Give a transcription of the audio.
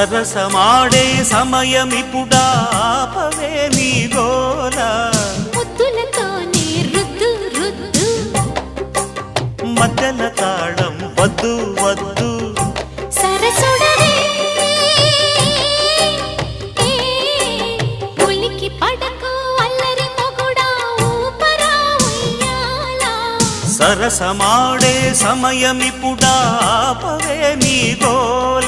సరసమాడే సమయమిపుడా ఆపవే నీ గోల ముద్దులతోనే రుద్దు రుద్దు మధ్యల తాళం వద్దు వద్దు సరసుడవే ఉలికి పడకు అల్లరి మొగుడా ఊపరా ఉయ్యాల సరసమాడే సమయమిపుడా ఆపవే నీ గోల